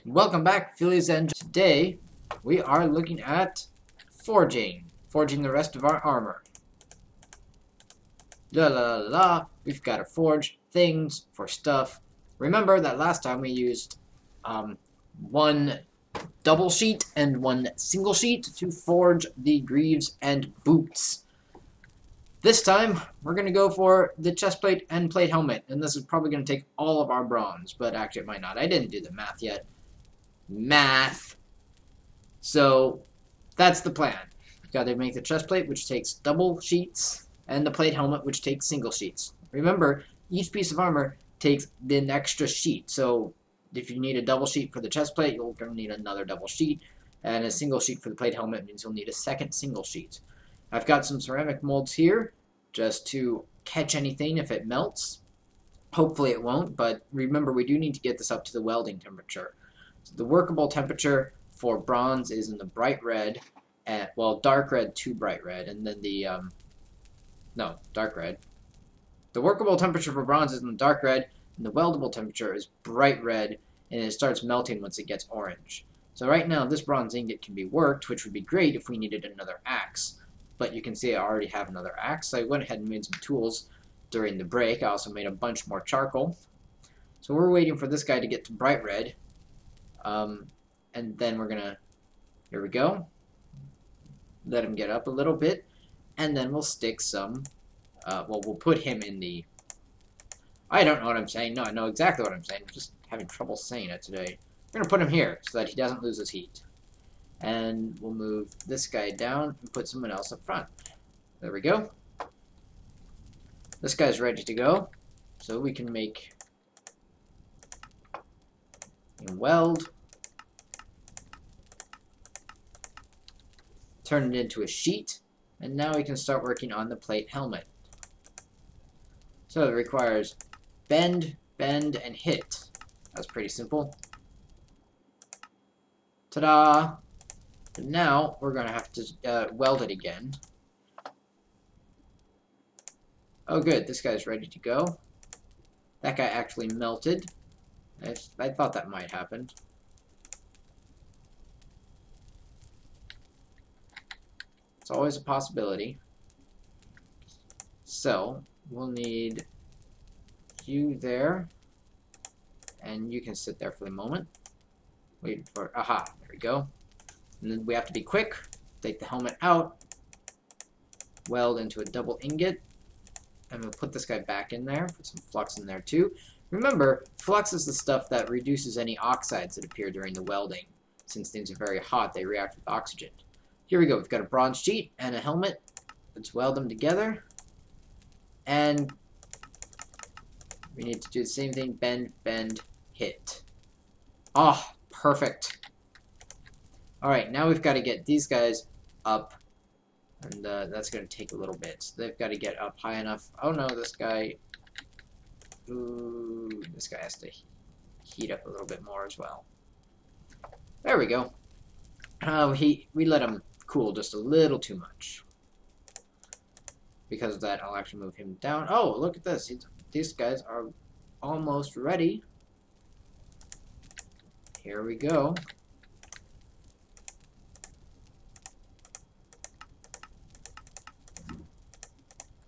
Welcome back, Phillies, and today we are looking at forging the rest of our armor. La la la la, we've got to forge things for stuff. Remember that last time we used one double sheet and one single sheet to forge the greaves and boots. This time, we're going to go for the chest plate and plate helmet, and this is probably going to take all of our bronze, but actually it might not. I didn't do the math yet. So that's the plan. We've got to make the chest plate, which takes double sheets, and the plate helmet, which takes single sheets. Remember, each piece of armor takes an extra sheet. So if you need a double sheet for the chest plate, you'll need another double sheet, and a single sheet for the plate helmet means you'll need a second single sheet. I've got some ceramic molds here just to catch anything if it melts. Hopefully it won't, but remember we do need to get this up to the welding temperature. So the workable temperature for bronze is in the bright red, well, dark red to bright red, and then the, no, dark red. The workable temperature for bronze is in the dark red, and the weldable temperature is bright red, and it starts melting once it gets orange. So right now, this bronze ingot can be worked, which would be great if we needed another axe. But you can see I already have another axe, so I went ahead and made some tools during the break. I also made a bunch more charcoal. So we're waiting for this guy to get to bright red. And then we're gonna, here we go, let him get up a little bit, and then we'll stick some, well, we'll put him in the, I don't know what I'm saying. No, I know exactly what I'm saying. I'm just having trouble saying it today. We're gonna put him here so that he doesn't lose his heat. And we'll move this guy down and put someone else up front. There we go. This guy's ready to go, so we can make and weld, turn it into a sheet, and now we can start working on the plate helmet. So it requires bend, bend, and hit. That's pretty simple. Ta-da! But now we're going to have to weld it again. Oh good, this guy's ready to go. That guy actually melted. I thought that might happen. It's always a possibility. So, we'll need you there. And you can sit there for the moment. Wait for, aha, there we go. And then we have to be quick. Take the helmet out. Weld into a double ingot. And we'll put this guy back in there. Put some flux in there too. Remember, flux is the stuff that reduces any oxides that appear during the welding. Since things are very hot, they react with oxygen. Here we go. We've got a bronze sheet and a helmet. Let's weld them together. And we need to do the same thing. Bend, bend, hit. Oh, perfect. Alright, now we've got to get these guys up. And that's going to take a little bit. So they've got to get up high enough. Oh no, this guy... Ooh, this guy has to heat up a little bit more as well. There we go. We let him cool just a little too much. Because of that, I'll actually move him down. Oh, look at this. These guys are almost ready. Here we go.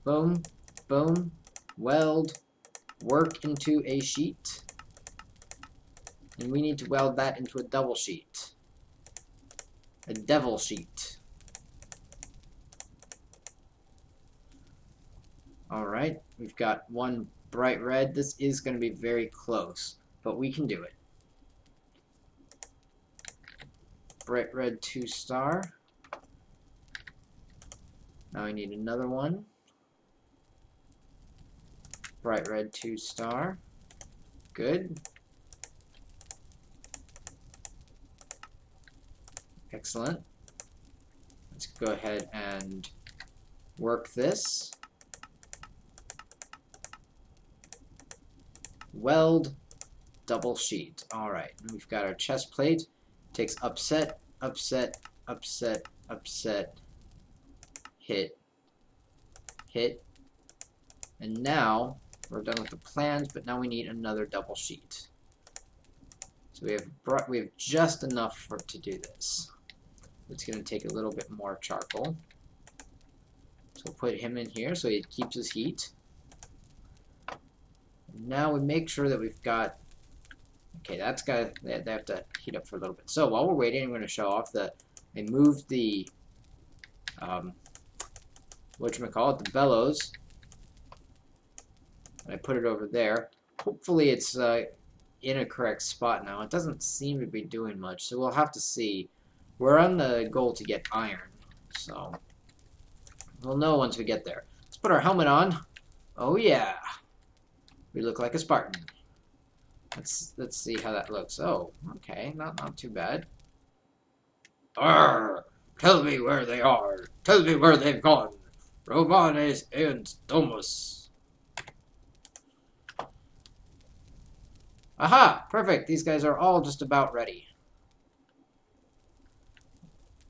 Boom, boom, weld, work into a sheet. And we need to weld that into a double sheet. A devil sheet. Alright, we've got one bright red. This is going to be very close, but we can do it. Bright red 2-star. Now we need another one. Bright red 2-star. Good. Excellent. Let's go ahead and work this. Weld, double sheet. Alright, we've got our chest plate. Takes upset, upset, upset, upset, hit, hit. And now we're done with the plans, but now we need another double sheet. So we have just enough to do this. It's going to take a little bit more charcoal. So we'll put him in here so he keeps his heat. Now we make sure that we've got... Okay, they have to heat up for a little bit. So while we're waiting, I'm going to show off that I moved the... the bellows. And I put it over there. Hopefully it's in a correct spot now. It doesn't seem to be doing much, so we'll have to see. We're on the goal to get iron, so we'll know once we get there. Let's put our helmet on. Oh yeah, we look like a Spartan. Let's see how that looks. Oh, okay, not too bad. Arr! Tell me where they are. Tell me where they've gone. Romanes and Domus. Aha! Perfect. These guys are all just about ready.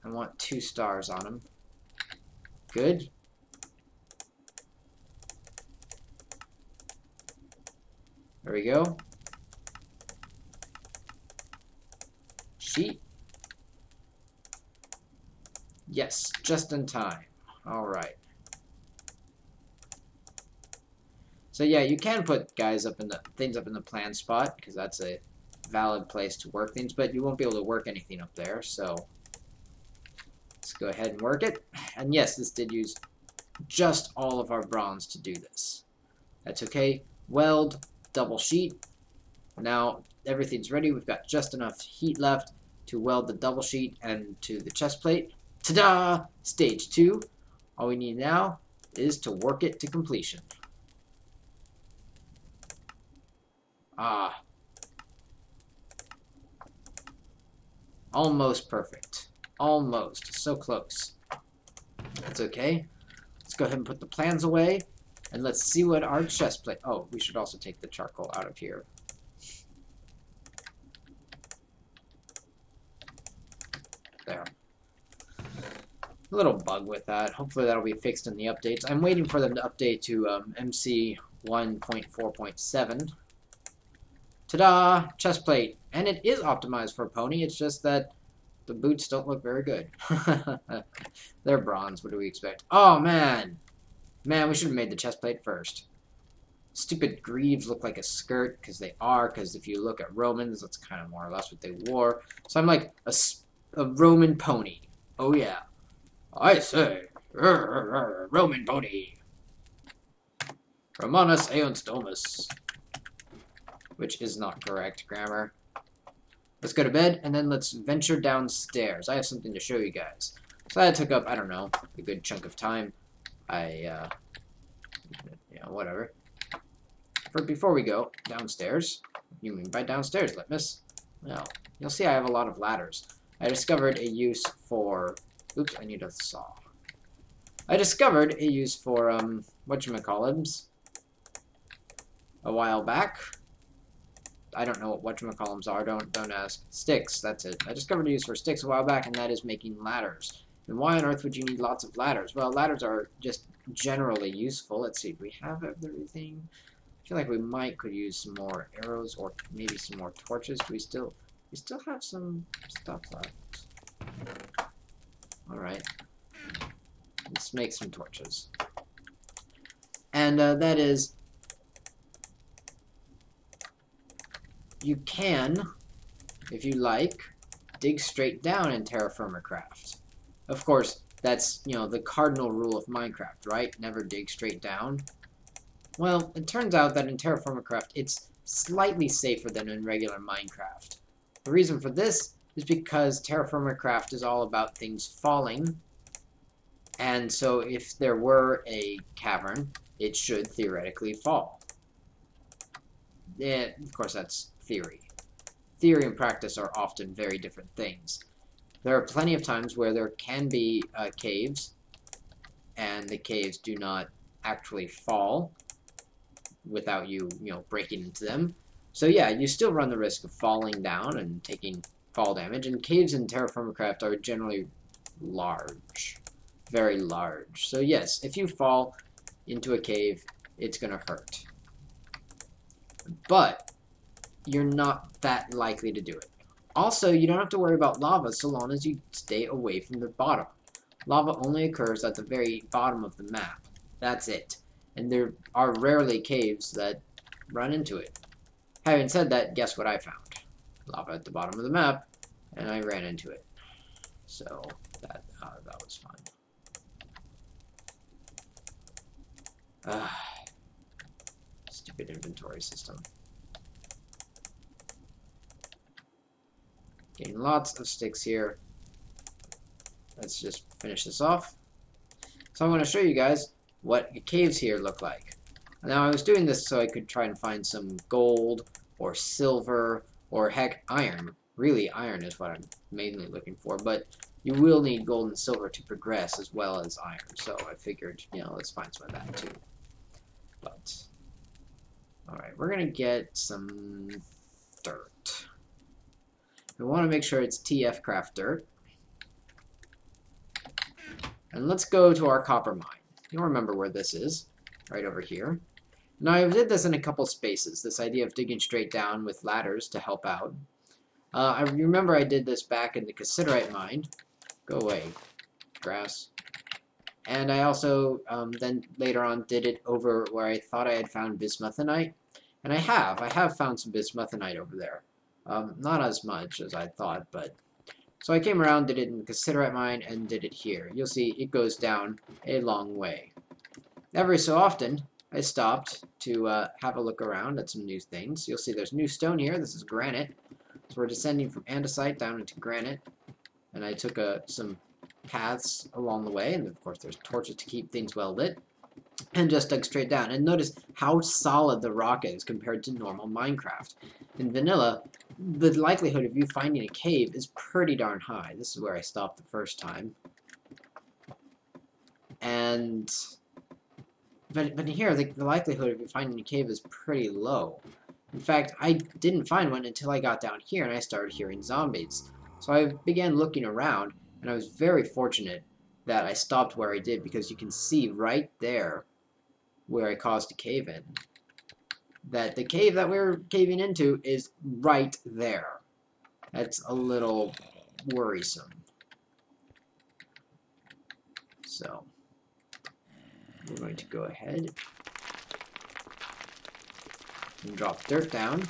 I want 2 stars on them. Good. There we go. Sheet. Yes, just in time. Alright. So yeah, you can put guys up in the things up in the plan spot, because that's a valid place to work things, but you won't be able to work anything up there, so let's go ahead and work it. And yes, this did use just all of our bronze to do this. That's okay. Weld, double sheet. Now everything's ready. We've got just enough heat left to weld the double sheet and to the chest plate. Ta-da! Stage 2. All we need now is to work it to completion. Ah. Almost perfect. Almost. So close. That's okay. Let's go ahead and put the plans away. And let's see what our chest plate... Oh, we should also take the charcoal out of here. There. A little bug with that. Hopefully that'll be fixed in the updates. I'm waiting for them to update to MC 1.4.7. Ta-da! Chest plate. And it is optimized for a pony. It's just that the boots don't look very good. They're bronze. What do we expect? Oh, man! Man, we should have made the chest plate first. Stupid greaves look like a skirt, because they are, because if you look at Romans, that's kind of more or less what they wore. So I'm like a Roman pony. Oh, yeah. I say, Roman pony. Romanus Aeons Domus. Which is not correct grammar. Let's go to bed, and then let's venture downstairs. I have something to show you guys. So that took up, I don't know, a good chunk of time. Yeah, whatever. Before we go downstairs, what do you mean by downstairs, Litmus? Well, you'll see I have a lot of ladders. I discovered a use for... Oops, I need a saw. I discovered a use for, whatchamacallums a while back. I don't know what whatchamacallums are, don't ask. Sticks, that's it. I discovered a use for sticks a while back, and that is making ladders. And why on earth would you need lots of ladders? Well, ladders are just generally useful. Let's see, do we have everything? I feel like we could use some more arrows or maybe some more torches. Do we still have some stuff left? Alright. Let's make some torches. And that is, you can, if you like, dig straight down in TerraFirma Craft. Of course, that's, the cardinal rule of Minecraft, right? Never dig straight down. Well, it turns out that in TerraFirma Craft, it's slightly safer than in regular Minecraft. The reason for this is because TerraFirma Craft is all about things falling, and so if there were a cavern, it should theoretically fall. Yeah, of course, that's theory. Theory and practice are often very different things. There are plenty of times where there can be caves, and the caves do not actually fall without you, breaking into them. So yeah, you still run the risk of falling down and taking fall damage, and caves in TerraFirma Craft are generally large. Very large. So yes, if you fall into a cave, it's gonna hurt. But you're not that likely to do it. Also, you don't have to worry about lava so long as you stay away from the bottom. Lava only occurs at the very bottom of the map. That's it. And there are rarely caves that run into it. Having said that, guess what I found? Lava at the bottom of the map, and I ran into it. So, that was fun. Stupid inventory system. Getting lots of sticks here. Let's just finish this off. So I'm going to show you guys what the caves here look like. Now I was doing this so I could try and find some gold or silver or heck iron. Really, iron is what I'm mainly looking for, but you will need gold and silver to progress as well as iron. So I figured, you know, let's find some of that too. But alright, we're going to get some dirt. We want to make sure it's TF craft dirt. And let's go to our copper mine. You'll remember where this is, right over here. Now I did this in a couple spaces, this idea of digging straight down with ladders to help out. I remember I did this back in the cassiterite mine. Go away, grass. And I also then later on did it over where I thought I had found bismuthinite. And I have found some bismuthinite over there. Not as much as I thought, but... So I came around, did it in the cassiterite mine, and did it here. You'll see it goes down a long way. Every so often, I stopped to have a look around at some new things. You'll see there's new stone here. This is granite. So we're descending from andesite down into granite. And I took some paths along the way, and of course there's torches to keep things well lit. And just dug straight down. And notice how solid the rock is compared to normal Minecraft. In vanilla, the likelihood of you finding a cave is pretty darn high. This is where I stopped the first time. And but here, the likelihood of you finding a cave is pretty low. In fact, I didn't find one until I got down here and I started hearing zombies. So I began looking around, and I was very fortunate that I stopped where I did, because you can see right there where I caused a cave in. That the cave that we're caving into is right there. That's a little worrisome. So, we're going to go ahead and drop dirt down.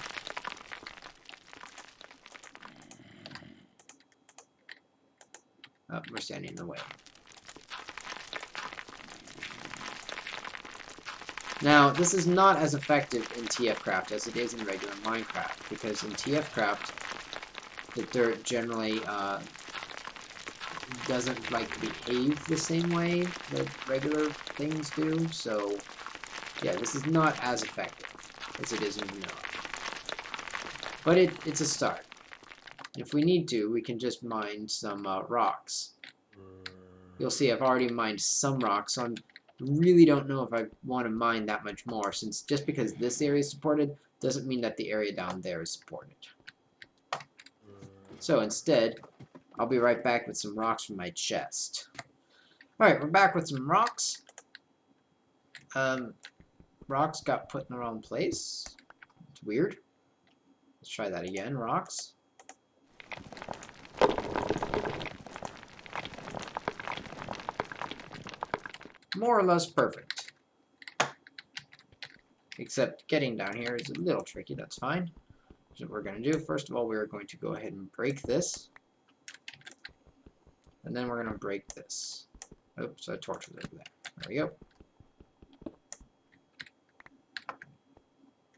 Oh, we're standing in the way. Now, this is not as effective in TFCraft as it is in regular Minecraft, because in TFCraft, the dirt generally doesn't behave the same way that regular things do. So, yeah, this is not as effective as it is in vanilla. But it's a start. If we need to, we can just mine some rocks. You'll see I've already mined some rocks, so I really don't know if I want to mine that much more, since just because this area is supported doesn't mean that the area down there is supported. So instead, I'll be right back with some rocks from my chest. Alright, we're back with some rocks. Rocks got put in the wrong place. It's weird. Let's try that again. Rocks. More or less perfect. Except getting down here is a little tricky. That's fine. So what we're going to do, first of all, we're going to go ahead and break this. And then we're going to break this. Oops, a torch was over there. There we go.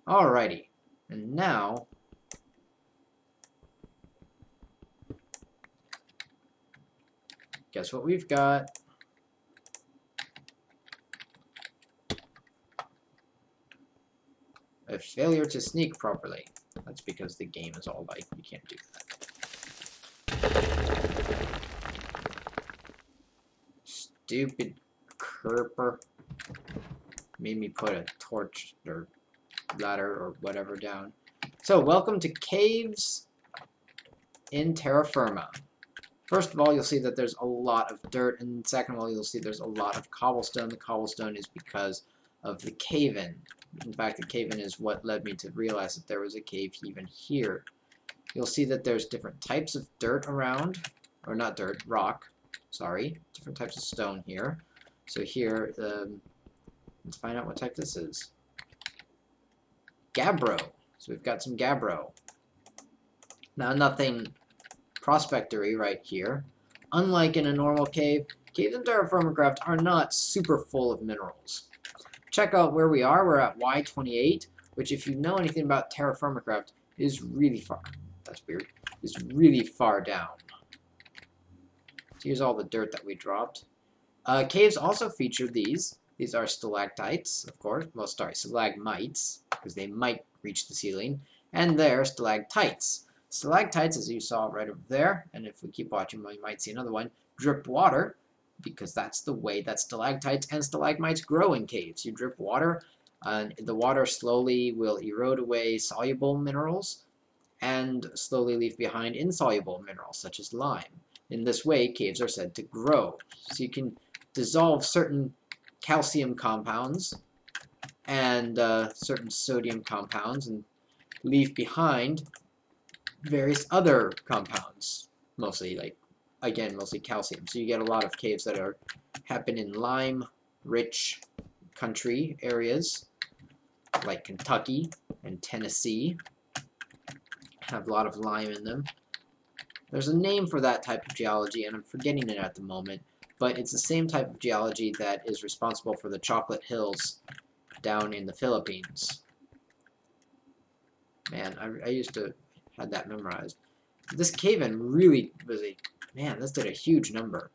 Alrighty. And now, guess what we've got? A failure to sneak properly. That's because the game is all like, you can't do that. Stupid Kerper. Made me put a torch or ladder or whatever down. So, welcome to caves in TerraFirma. First of all, you'll see that there's a lot of dirt, and second of all, you'll see there's a lot of cobblestone. The cobblestone is because of the cave-in In fact, the cave-in is what led me to realize that there was a cave even here. You'll see that there's different types of dirt around, or not dirt, rock, sorry, different types of stone here. So here, let's find out what type this is. Gabbro. So we've got some gabbro. Now, nothing prospectory right here. Unlike in a normal cave, caves in TerraFirma Craft are not super full of minerals. Check out where we are. We're at Y28, which, if you know anything about TerraFirma Craft, is really far. That's weird. Is really far down. So here's all the dirt that we dropped. Caves also feature these. These are stalactites, of course. Well, sorry, stalagmites, because they might reach the ceiling. And they're stalactites. Stalactites, as you saw right over there, and if we keep watching, we might see another one, drip water, because that's the way that stalactites and stalagmites grow in caves. You drip water, and the water slowly will erode away soluble minerals, and slowly leave behind insoluble minerals, such as lime. In this way, caves are said to grow. So you can dissolve certain calcium compounds and certain sodium compounds and leave behind various other compounds, mostly mostly calcium. So you get a lot of caves that happen in lime-rich country areas, like Kentucky and Tennessee, have a lot of lime in them. There's a name for that type of geology, and I'm forgetting it at the moment, but it's the same type of geology that is responsible for the chocolate hills down in the Philippines. Man, I used to have that memorized. This cave-in really was this did a huge number.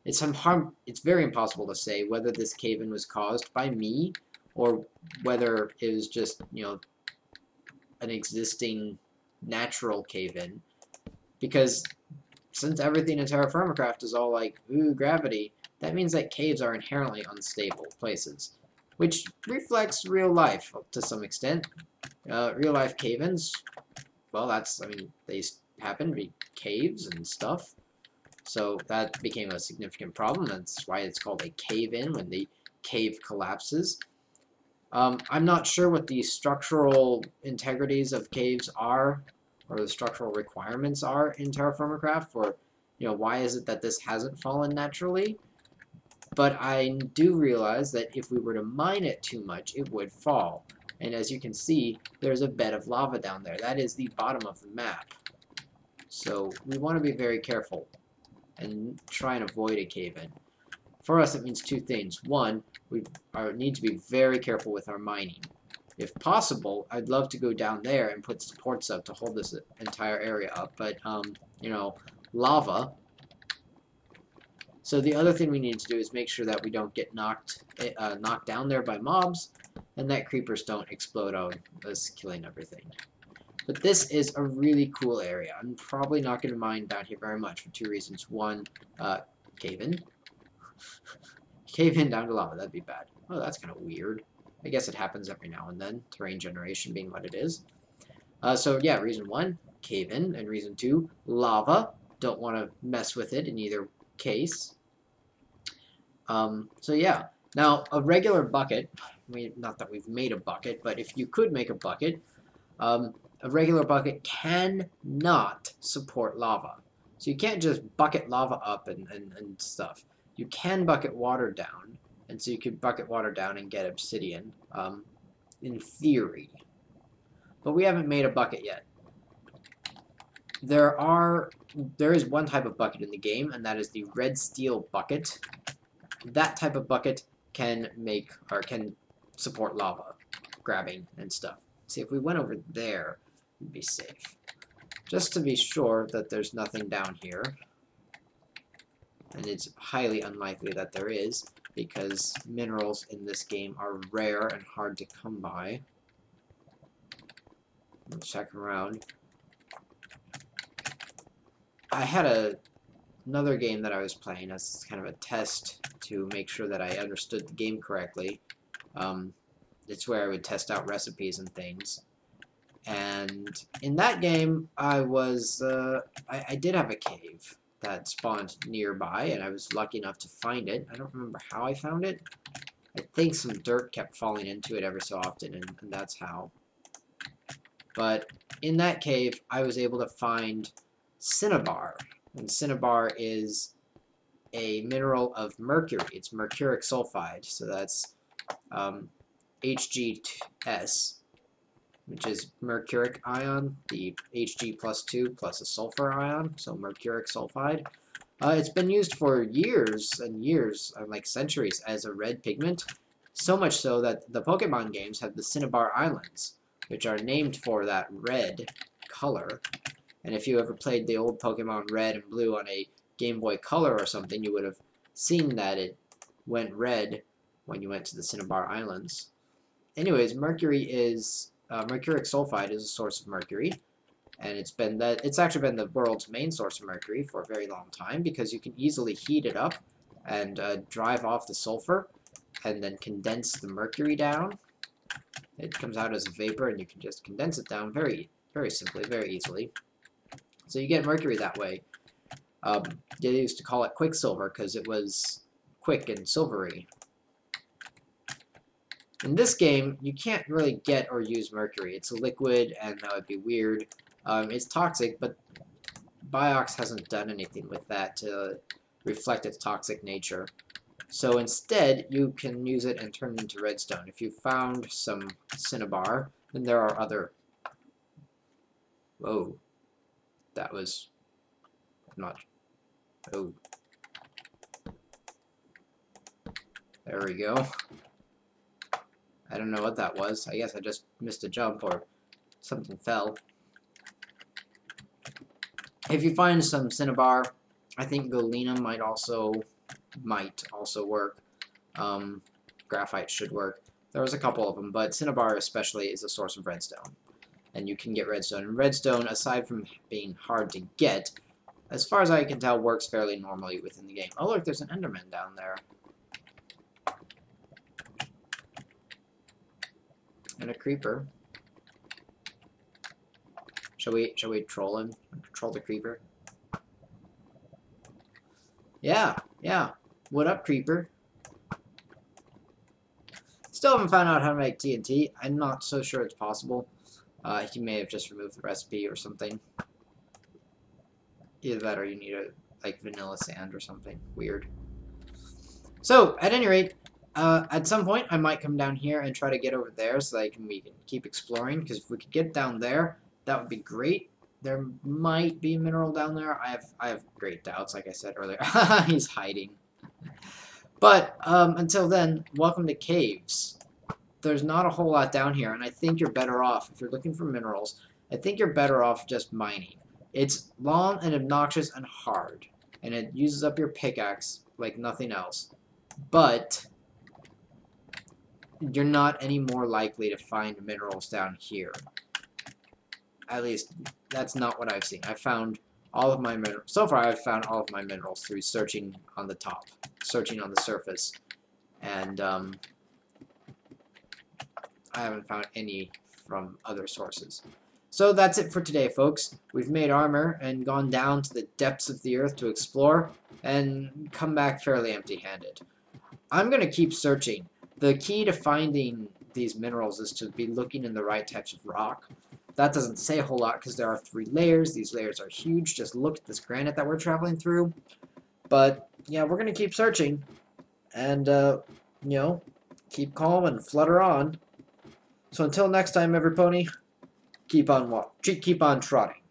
It's very impossible to say whether this cave-in was caused by me or whether it was just, an existing natural cave-in. Because since everything in TerraFirma Craft is all like, ooh, gravity, that means that caves are inherently unstable places, which reflects real life to some extent. Real life cave-ins, well, they happen to be caves and stuff, so that became a significant problem. That's why it's called a cave-in, when the cave collapses. I'm not sure what the structural integrities of caves are, or the structural requirements are in TerraFirma Craft for, why is it that this hasn't fallen naturally? But I do realize that if we were to mine it too much, it would fall. And as you can see, there's a bed of lava down there. That is the bottom of the map. So we want to be very careful and try and avoid a cave-in. For us, it means two things. One, we need to be very careful with our mining. If possible, I'd love to go down there and put supports up to hold this entire area up, but, lava. So the other thing we need to do is make sure that we don't get knocked down there by mobs, and that creepers don't explode on us, killing everything. But this is a really cool area. I'm probably not going to mine down here very much for two reasons. One, cave-in. Cave-in down to lava, that'd be bad. Oh, that's kind of weird. I guess it happens every now and then, terrain generation being what it is. So yeah, reason one, cave-in, and reason two, lava. Don't want to mess with it in either case. So yeah, now a regular bucket, not that we've made a bucket, but if you could make a bucket, a regular bucket cannot support lava. So you can't just bucket lava up and stuff. You can bucket water down, and so you could bucket water down and get obsidian, in theory. But we haven't made a bucket yet. There is one type of bucket in the game, and that is the red steel bucket. That type of bucket can support lava grabbing and stuff. See, if we went over there, we'd be safe. Just to be sure that there's nothing down here. And it's highly unlikely that there is, because minerals in this game are rare and hard to come by. Let's check around. I had another game that I was playing as kind of a test to make sure that I understood the game correctly. It's where I would test out recipes and things. And in that game, I did have a cave that spawned nearby, and I was lucky enough to find it. I don't remember how I found it, I think some dirt kept falling into it every so often, and that's how. But in that cave, I was able to find cinnabar. And cinnabar is a mineral of mercury. It's mercuric sulfide, so that's Hgs, which is mercuric ion, the Hg plus 2 plus a sulfur ion, so mercuric sulfide. It's been used for years and years, like centuries, as a red pigment, so much so that the Pokemon games have the Cinnabar Islands, which are named for that red color. And if you ever played the old Pokemon Red and Blue on a Game Boy Color or something, you would have seen that it went red when you went to the Cinnabar Islands. Anyways, mercury is mercuric sulfide is a source of mercury, and it's actually been the world's main source of mercury for a very long time because you can easily heat it up and drive off the sulfur and then condense the mercury down. It comes out as a vapor, and you can just condense it down very, very simply, very easily. So you get mercury that way. They used to call it quicksilver because it was quick and silvery. In this game, you can't really get or use mercury. It's a liquid, and that would be weird. It's toxic, but Biox hasn't done anything with that to reflect its toxic nature. So instead, you can use it and turn it into redstone. If you found some cinnabar, then there are other... Whoa. That was not... Oh. There we go. I don't know what that was. I guess I just missed a jump or something fell. If you find some cinnabar, I think galena might also work. Graphite should work. There was a couple of them, but cinnabar especially is a source of redstone. And you can get redstone. And redstone, aside from being hard to get, as far as I can tell, works fairly normally within the game. Oh look, there's an Enderman down there. And a creeper. Shall we troll him? Troll the creeper? Yeah. What up, creeper? Still haven't found out how to make TNT. I'm not so sure it's possible. He may have just removed the recipe or something. Either that or you need like vanilla sand or something weird. So, at any rate, at some point I might come down here and try to get over there so that we can keep exploring, because if we could get down there, that would be great. There might be a mineral down there. I have great doubts, like I said earlier. He's hiding. But until then, welcome to caves. There's not a whole lot down here, and I think you're better off, if you're looking for minerals, I think you're better off just mining. It's long and obnoxious and hard, and it uses up your pickaxe like nothing else. But you're not any more likely to find minerals down here. At least, that's not what I've seen. I've found all of my minerals. So far, I've found all of my minerals through searching on the top, searching on the surface. And I haven't found any from other sources. So that's it for today, folks. We've made armor and gone down to the depths of the earth to explore and come back fairly empty-handed. I'm going to keep searching. The key to finding these minerals is to be looking in the right types of rock. That doesn't say a whole lot because there are 3 layers. These layers are huge. Just look at this granite that we're traveling through. But, yeah, we're going to keep searching. And, you know, keep calm and flutter on. So until next time, every pony, keep on trotting.